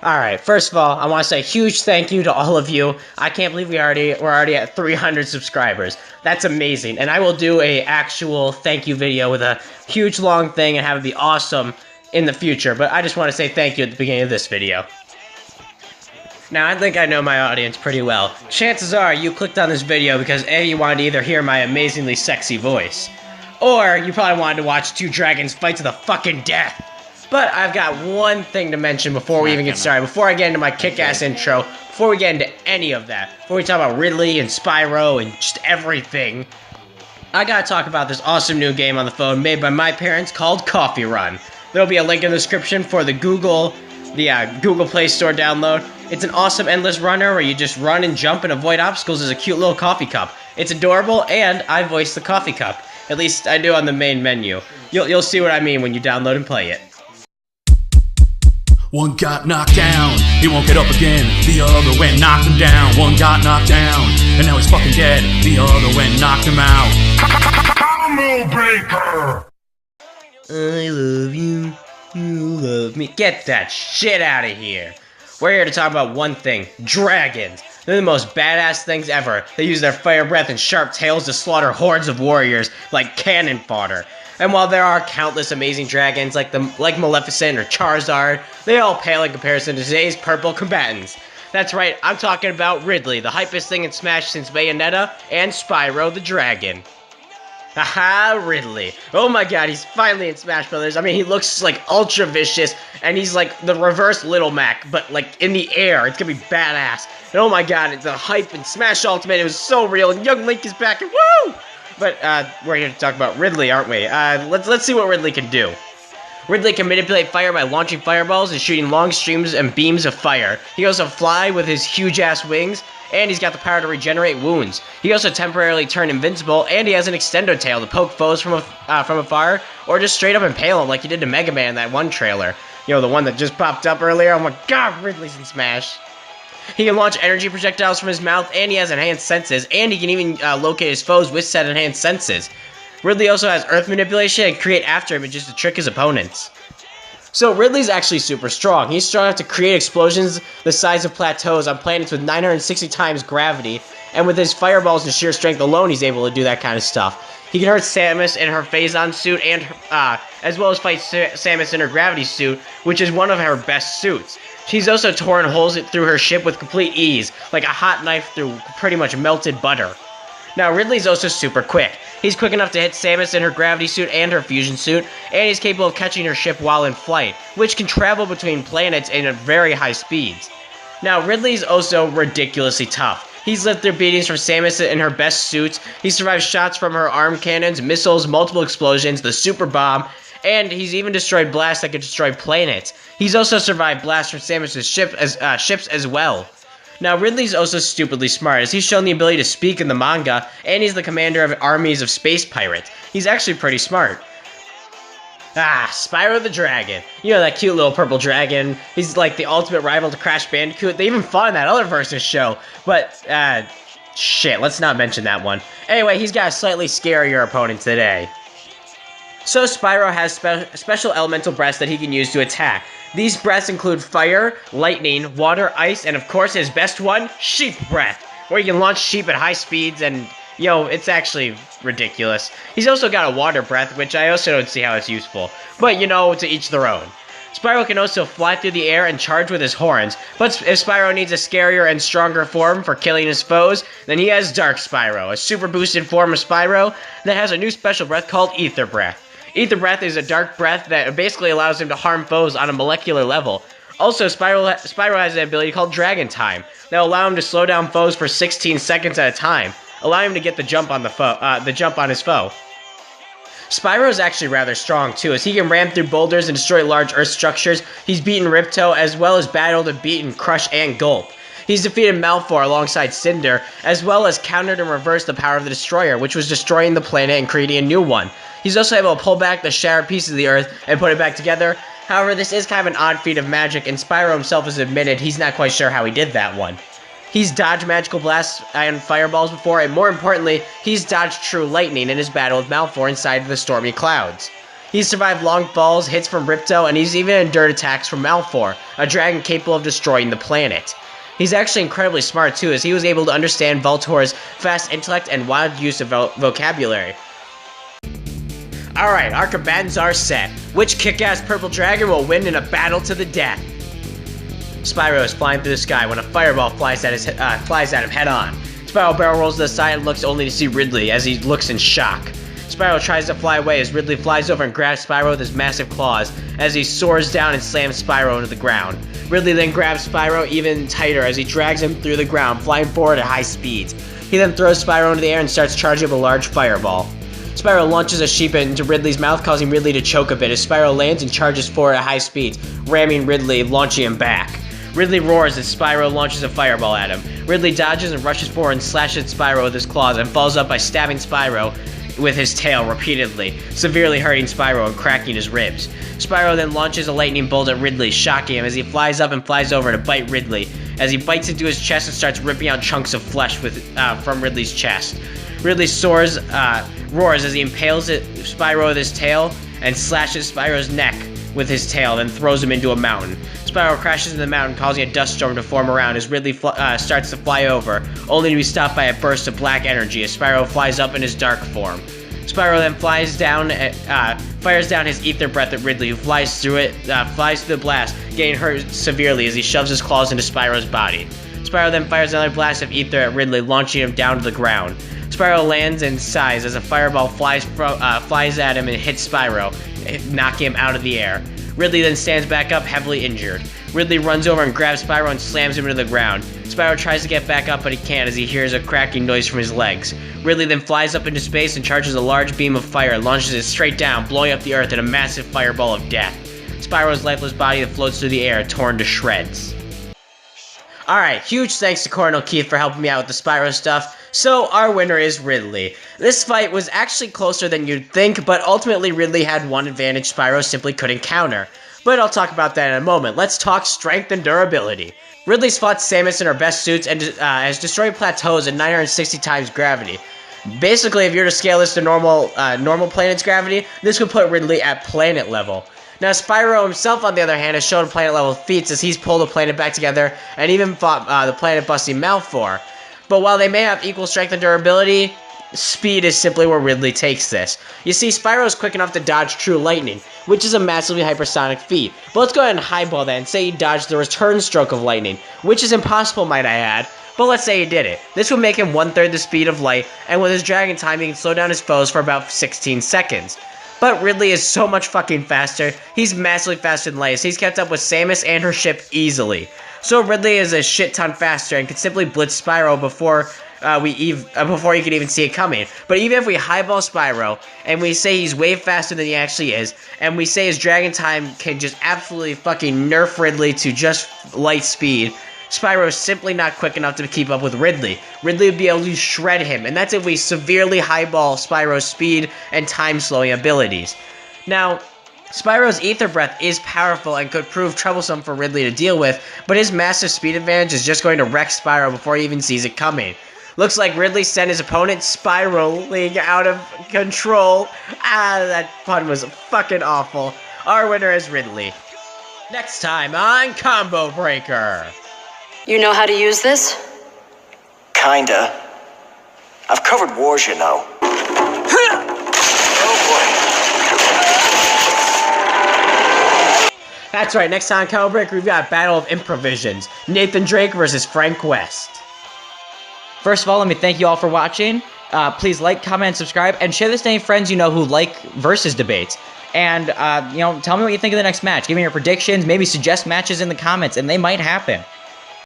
Alright, first of all, I want to say a huge thank you to all of you. I can't believe we're already at 300 subscribers. That's amazing. And I will do a actual thank you video with a huge long thing and have it be awesome in the future. But I just want to say thank you at the beginning of this video. Now, I think I know my audience pretty well. Chances are you clicked on this video because A, you wanted to either hear my amazingly sexy voice, or you probably wanted to watch two dragons fight to the fucking death. But I've got one thing to mention before we even get started, before I get into my kick-ass intro, before we get into any of that, before we talk about Ridley and Spyro and just everything, I gotta talk about this awesome new game on the phone made by my parents called Coffee Run. There'll be a link in the description for the Google Play Store download. It's an awesome endless runner where you just run and jump and avoid obstacles as a cute little coffee cup. It's adorable, and I voice the coffee cup. At least I do on the main menu. You'll see what I mean when you download and play it. One got knocked down, he won't get up again. The other went knocked him down. One got knocked down, and now he's fucking dead. The other went knocked him out. Combo breaker! I love you, you love me. Get that shit out of here. We're here to talk about one thing, dragons. They're the most badass things ever. They use their fire breath and sharp tails to slaughter hordes of warriors like cannon fodder. And while there are countless amazing dragons like Maleficent or Charizard, they all pale in comparison to today's purple combatants. That's right, I'm talking about Ridley, the hypest thing in Smash since Bayonetta, and Spyro the Dragon. Haha, Ridley. Oh my god, he's finally in Smash Brothers. I mean, he looks like ultra vicious, and he's like the reverse Little Mac, but like in the air. It's gonna be badass. And oh my god, it's a hype in Smash Ultimate. It was so real, and young Link is back, and woo! But we're here to talk about Ridley, aren't we? Let's see what Ridley can do. Ridley can manipulate fire by launching fireballs and shooting long streams and beams of fire. He can also fly with his huge-ass wings, and he's got the power to regenerate wounds. He also temporarily turn invincible, and he has an extendo tail to poke foes from afar, or just straight up impale them like he did to Mega Man in that one trailer. You know, the one that just popped up earlier? Oh my god, Ridley's in Smash! He can launch energy projectiles from his mouth, and he has enhanced senses, and he can even locate his foes with said enhanced senses. Ridley also has earth manipulation and create after images to trick his opponents. So Ridley's actually super strong. He's strong enough to create explosions the size of plateaus on planets with 960 times gravity, and with his fireballs and sheer strength alone, he's able to do that kind of stuff. He can hurt Samus in her Phazon suit, and as well as fight Samus in her gravity suit, which is one of her best suits. She's also torn holes through her ship with complete ease, like a hot knife through pretty much melted butter. Now, Ridley's also super quick. He's quick enough to hit Samus in her gravity suit and her fusion suit, and he's capable of catching her ship while in flight, which can travel between planets at very high speeds. Now, Ridley's also ridiculously tough. He's lived through beatings from Samus in her best suits, he survived shots from her arm cannons, missiles, multiple explosions, the super bomb, and he's even destroyed blasts that could destroy planets. He's also survived blasts from Samus' ships as well. Now, Ridley's also stupidly smart, as he's shown the ability to speak in the manga, and he's the commander of armies of space pirates. He's actually pretty smart. Spyro the Dragon. You know, that cute little purple dragon. He's like the ultimate rival to Crash Bandicoot. They even fought in that other versus show. But, shit, let's not mention that one. Anyway, he's got a slightly scarier opponent today. So Spyro has special elemental breaths that he can use to attack. These breaths include fire, lightning, water, ice, and of course his best one, sheep breath, where you can launch sheep at high speeds and, it's actually ridiculous. He's also got a water breath, which I also don't see how it's useful, but to each their own. Spyro can also fly through the air and charge with his horns, but if Spyro needs a scarier and stronger form for killing his foes, then he has Dark Spyro, a super boosted form of Spyro that has a new special breath called Ether Breath. Ether Breath is a dark breath that basically allows him to harm foes on a molecular level. Also, Spyro has an ability called Dragon Time that will allow him to slow down foes for 16 seconds at a time, allowing him to get the jump on his foe. Spyro is actually rather strong too, as he can ram through boulders and destroy large earth structures. He's beaten Ripto, as well as battled and beaten Crush and Gulp. He's defeated Malfor alongside Cinder, as well as countered and reversed the power of the Destroyer, which was destroying the planet and creating a new one. He's also able to pull back the shattered pieces of the Earth and put it back together. However, this is kind of an odd feat of magic, and Spyro himself has admitted he's not quite sure how he did that one. He's dodged magical blasts and fireballs before, and more importantly, he's dodged true lightning in his battle with Malfor inside the stormy clouds. He's survived long falls, hits from Ripto, and he's even endured attacks from Malfor, a dragon capable of destroying the planet. He's actually incredibly smart too, as he was able to understand Voltor's fast intellect and wide use of vocabulary. Alright, our combatants are set. Which kick-ass purple dragon will win in a battle to the death? Spyro is flying through the sky when a fireball flies at him head on. Spyro barrel rolls to the side and looks only to see Ridley as he looks in shock. Spyro tries to fly away as Ridley flies over and grabs Spyro with his massive claws as he soars down and slams Spyro into the ground. Ridley then grabs Spyro even tighter as he drags him through the ground, flying forward at high speeds. He then throws Spyro into the air and starts charging up a large fireball. Spyro launches a sheep into Ridley's mouth, causing Ridley to choke a bit as Spyro lands and charges forward at high speeds, ramming Ridley, launching him back. Ridley roars as Spyro launches a fireball at him. Ridley dodges and rushes forward and slashes Spyro with his claws and follows up by stabbing Spyro with his tail repeatedly, severely hurting Spyro and cracking his ribs. Spyro then launches a lightning bolt at Ridley, shocking him as he flies up and flies over to bite Ridley, as he bites into his chest and starts ripping out chunks of flesh from Ridley's chest. Ridley roars as he impales Spyro with his tail and slashes Spyro's neck with his tail, then throws him into a mountain. Spyro crashes into the mountain, causing a dust storm to form around as Ridley starts to fly over, only to be stopped by a burst of black energy as Spyro flies up in his dark form. Spyro then fires down his ether breath at Ridley, who flies through the blast, getting hurt severely as he shoves his claws into Spyro's body. Spyro then fires another blast of ether at Ridley, launching him down to the ground. Spyro lands and sighs as a fireball flies at him and hits Spyro, knocking him out of the air. Ridley then stands back up, heavily injured. Ridley runs over and grabs Spyro and slams him into the ground. Spyro tries to get back up, but he can't as he hears a cracking noise from his legs. Ridley then flies up into space and charges a large beam of fire and launches it straight down, blowing up the earth in a massive fireball of death. Spyro's lifeless body that floats through the air, torn to shreds. Alright, huge thanks to Colonel Keith for helping me out with the Spyro stuff. So, our winner is Ridley. This fight was actually closer than you'd think, but ultimately Ridley had one advantage Spyro simply couldn't counter. But I'll talk about that in a moment. Let's talk strength and durability. Ridley's fought Samus in her best suits and has destroyed plateaus at 960 times gravity. Basically, if you're to scale this to normal planet's gravity, this would put Ridley at planet level. Now, Spyro himself, on the other hand, has shown planet-level feats as he's pulled the planet back together and even fought the planet-busting Malfor. But while they may have equal strength and durability, speed is simply where Ridley takes this. You see, Spyro is quick enough to dodge True Lightning, which is a massively hypersonic feat. But let's go ahead and highball that and say he dodged the Return Stroke of Lightning, which is impossible, might I add. But let's say he did it. This would make him 1/3 the speed of light, and with his Dragon Time, he can slow down his foes for about 16 seconds. But Ridley is so much fucking faster. He's massively faster than light. He's kept up with Samus and her ship easily. So Ridley is a shit ton faster and could simply blitz Spyro before he could even see it coming. But even if we highball Spyro and we say he's way faster than he actually is, and we say his Dragon Time can just absolutely fucking nerf Ridley to just light speed, Spyro is simply not quick enough to keep up with Ridley. Ridley would be able to shred him, and that's if we severely highball Spyro's speed and time-slowing abilities. Now, Spyro's Ether Breath is powerful and could prove troublesome for Ridley to deal with, but his massive speed advantage is just going to wreck Spyro before he even sees it coming. Looks like Ridley sent his opponent spiraling out of control. That pun was fucking awful. Our winner is Ridley. Next time on Combo Breaker. You know how to use this? Kinda. I've covered wars, you know. Oh boy. That's right, next time on Combo Breaker, we've got Battle of Improvisions. Nathan Drake versus Frank West. First of all, let me thank you all for watching. Please like, comment, and subscribe, and share this to any friends you know who like versus debates. And, tell me what you think of the next match. Give me your predictions, maybe suggest matches in the comments, and they might happen.